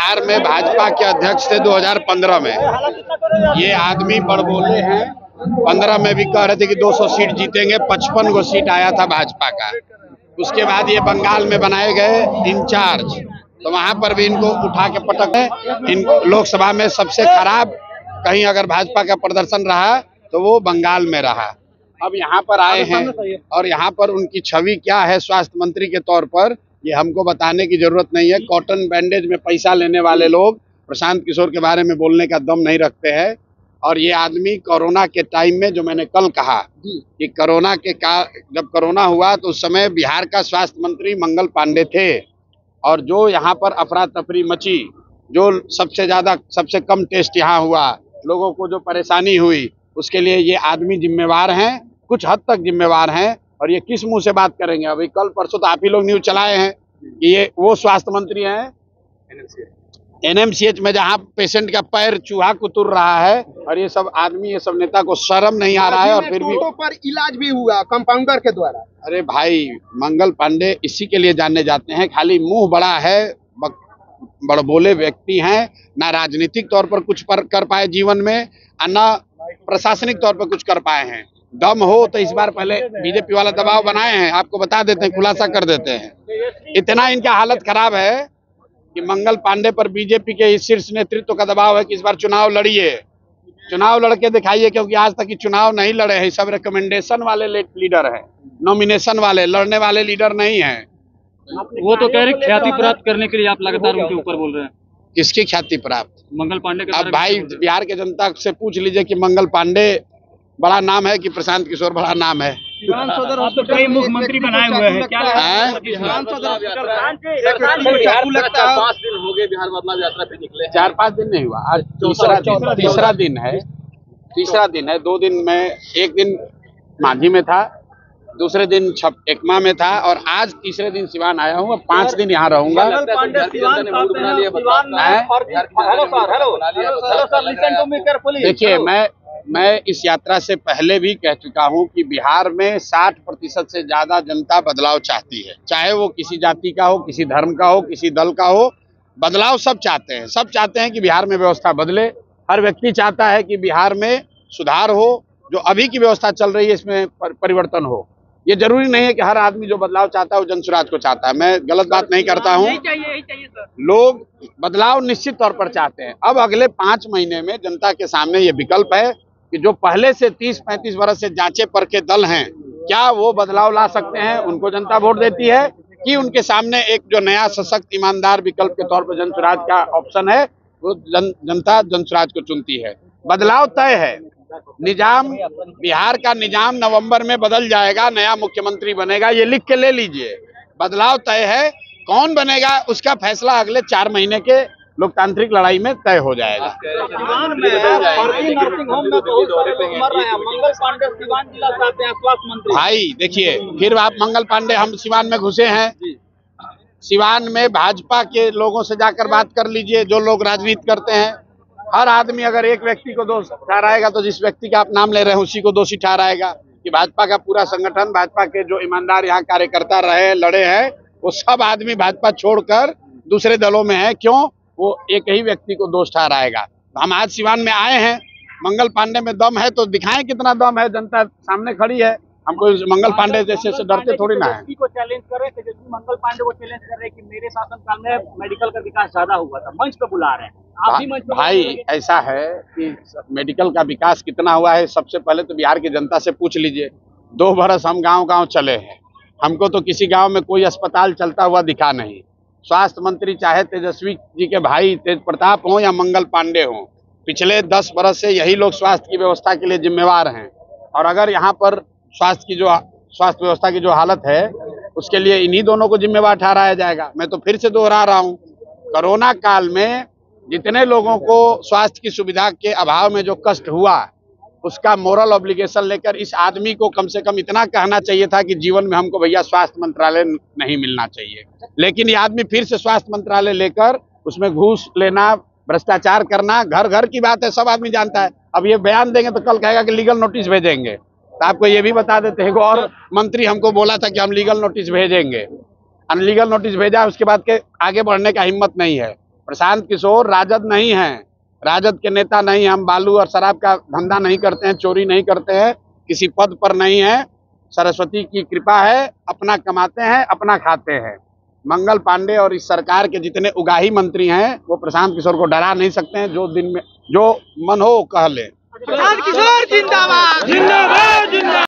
बिहार में भाजपा के अध्यक्ष थे 2015 में। ये आदमी बड़बोले हैं। 15 में भी कह रहे थे कि 200 सीट जीतेंगे, 55 गो सीट आया था भाजपा का। उसके बाद ये बंगाल में बनाए गए इंचार्ज, तो वहां पर भी इनको उठा के पटक है। इन लोकसभा में सबसे खराब कहीं अगर भाजपा का प्रदर्शन रहा तो वो बंगाल में रहा। अब यहाँ पर आए हैं और यहाँ पर उनकी छवि क्या है स्वास्थ्य मंत्री के तौर पर, ये हमको बताने की जरूरत नहीं है। कॉटन बैंडेज में पैसा लेने वाले लोग प्रशांत किशोर के बारे में बोलने का दम नहीं रखते हैं। और ये आदमी कोरोना के टाइम में, जो मैंने कल कहा कि कोरोना के जब कोरोना हुआ तो उस समय बिहार का स्वास्थ्य मंत्री मंगल पांडे थे, और जो यहाँ पर अफरा तफरी मची, जो सबसे कम टेस्ट यहाँ हुआ, लोगों को जो परेशानी हुई, उसके लिए ये आदमी जिम्मेवार हैं, कुछ हद तक जिम्मेवार हैं। और ये किस मुंह से बात करेंगे? अभी कल परसों तो आप ही लोग न्यूज चलाए हैं कि ये वो स्वास्थ्य मंत्री हैं एनएमसीएच में, जहां पेशेंट का पैर चूहा कुतुर रहा है, और ये सब आदमी, ये सब नेता को शर्म नहीं आ रहा है। और फिर भी पर इलाज भी हुआ कंपाउंडर के द्वारा। अरे भाई, मंगल पांडे इसी के लिए जाने जाते हैं, खाली मुंह बड़ा है, बड़बोले व्यक्ति हैं, ना राजनीतिक तौर पर कुछ कर पाए जीवन में, ना प्रशासनिक तौर पर कुछ कर पाए हैं। दम हो तो इस बार पहले बीजेपी वाला दबाव बनाए हैं, आपको बता देते हैं, खुलासा कर देते हैं। इतना इनका हालत खराब है कि मंगल पांडे पर बीजेपी के शीर्ष नेतृत्व का दबाव है कि इस बार चुनाव लड़िए, चुनाव लड़के दिखाइए, क्योंकि आज तक चुनाव नहीं लड़े हैं। सब रिकमेंडेशन वाले लीडर हैं, नॉमिनेशन वाले, लड़ने वाले लीडर नहीं है। वो तो कह रहे ख्याति प्राप्त करने के लिए आप लगातार उनके ऊपर बोल रहे हैं। किसकी ख्याति प्राप्त? मंगल पांडे के। अब भाई बिहार के जनता से पूछ लीजिए कि मंगल पांडे बड़ा नाम है कि प्रशांत किशोर बड़ा नाम है। आप तो कई मुख्यमंत्री बनाए हुए हैं, क्या लगता है? 5 दिन हो गए बिहार बदलाव यात्रा पे निकले, 4-5 दिन नहीं हुआ, आज तीसरा दिन है। 2 दिन में, एक दिन मांझी में था, दूसरे दिन एकमा में था, और आज तीसरे दिन सिवान आया हूँ। 5 दिन यहाँ रहूंगा। देखिए, मैं इस यात्रा से पहले भी कह चुका हूं कि बिहार में 60% से ज्यादा जनता बदलाव चाहती है, चाहे वो किसी जाति का हो, किसी धर्म का हो, किसी दल का हो। बदलाव सब चाहते हैं, सब चाहते हैं कि बिहार में व्यवस्था बदले। हर व्यक्ति चाहता है कि बिहार में सुधार हो, जो अभी की व्यवस्था चल रही है इसमें परिवर्तन हो। ये जरूरी नहीं है कि हर आदमी जो बदलाव चाहता है वो जनसुराज को चाहता है, मैं गलत बात नहीं करता हूँ। लोग बदलाव निश्चित तौर पर चाहते हैं। अब अगले 5 महीने में जनता के सामने ये विकल्प है कि जो पहले से 30-35 वर्ष से जांचे परखे दल हैं, क्या वो बदलाव ला सकते हैं? उनको जनता वोट देती है, कि उनके सामने एक जो नया सशक्त ईमानदार विकल्प के तौर पर जनसुराज का ऑप्शन है, वो जनता जनसुराज को चुनती है। बदलाव तय है। निजाम, बिहार का निजाम नवंबर में बदल जाएगा, नया मुख्यमंत्री बनेगा, ये लिख के ले लीजिए। बदलाव तय है, कौन बनेगा उसका फैसला अगले 4 महीने के लोकतांत्रिक लड़ाई में तय हो जाएगा। भाई देखिए, फिर आप मंगल पांडे, हम सिवान में घुसे हैं, सिवान में भाजपा के लोगों से जाकर बात कर लीजिए, जो लोग राजनीति करते हैं। हर आदमी अगर एक व्यक्ति को दोष ठहराएगा तो जिस व्यक्ति का आप नाम ले रहे हैं उसी को दोषी ठहराएगा। कि भाजपा का पूरा संगठन, भाजपा के जो ईमानदार यहाँ कार्यकर्ता रहे, लड़े हैं, वो सब आदमी भाजपा छोड़कर दूसरे दलों में है। क्यों? वो एक ही व्यक्ति को दोष ठहराएगा। हम आज सिवान में आए हैं, मंगल पांडे में दम है तो दिखाएं कितना दम है। जनता सामने खड़ी है, हमको मंगल पांडे जैसे से डरते थोड़ी ना है। को चैलेंज कर रहे थे, मंगल पांडे को चैलेंज कर रहे हैं कि मेरे शासनकाल में मेडिकल का विकास ज्यादा हुआ था, मंच पे बुला रहे हैं। आप भी मंच पे भाई ऐसा है कि मेडिकल का विकास कितना हुआ है, सबसे पहले तो बिहार की जनता से पूछ लीजिए। 2 बरस हम गांव-गांव चले हैं, हमको तो किसी गांव में कोई अस्पताल चलता हुआ दिखा नहीं। स्वास्थ्य मंत्री चाहे तेजस्वी जी के भाई तेज प्रताप हो या मंगल पांडे हो, पिछले 10 बरस से यही लोग स्वास्थ्य की व्यवस्था के लिए जिम्मेवार हैं। और अगर यहाँ पर स्वास्थ्य व्यवस्था की जो हालत है, उसके लिए इन्हीं दोनों को जिम्मेवार ठहराया जाएगा। मैं तो फिर से दोहरा रहा हूँ, कोरोना काल में जितने लोगों को स्वास्थ्य की सुविधा के अभाव में जो कष्ट हुआ, उसका मोरल ऑब्लिगेशन लेकर इस आदमी को कम से कम इतना कहना चाहिए था कि जीवन में हमको भैया स्वास्थ्य मंत्रालय नहीं मिलना चाहिए। लेकिन ये आदमी फिर से स्वास्थ्य मंत्रालय लेकर उसमें घूस लेना, भ्रष्टाचार करना, घर घर की बात है, सब आदमी जानता है। अब ये बयान देंगे तो कल कहेगा कि लीगल नोटिस भेजेंगे। तो आपको ये भी बता देते हैं, और मंत्री हमको बोला था कि हम लीगल नोटिस भेजेंगे, अनलीगल नोटिस भेजा, उसके बाद के आगे बढ़ने का हिम्मत नहीं है। प्रशांत किशोर राजद नहीं है, राजद के नेता नहीं है। हम बालू और शराब का धंधा नहीं करते हैं, चोरी नहीं करते हैं, किसी पद पर नहीं है। सरस्वती की कृपा है, अपना कमाते हैं, अपना खाते हैं। मंगल पांडे और इस सरकार के जितने उगाही मंत्री हैं वो प्रशांत किशोर को डरा नहीं सकते हैं। जो दिन में जो मन हो कह ले। प्रशांत किशोर जिंदाबाद।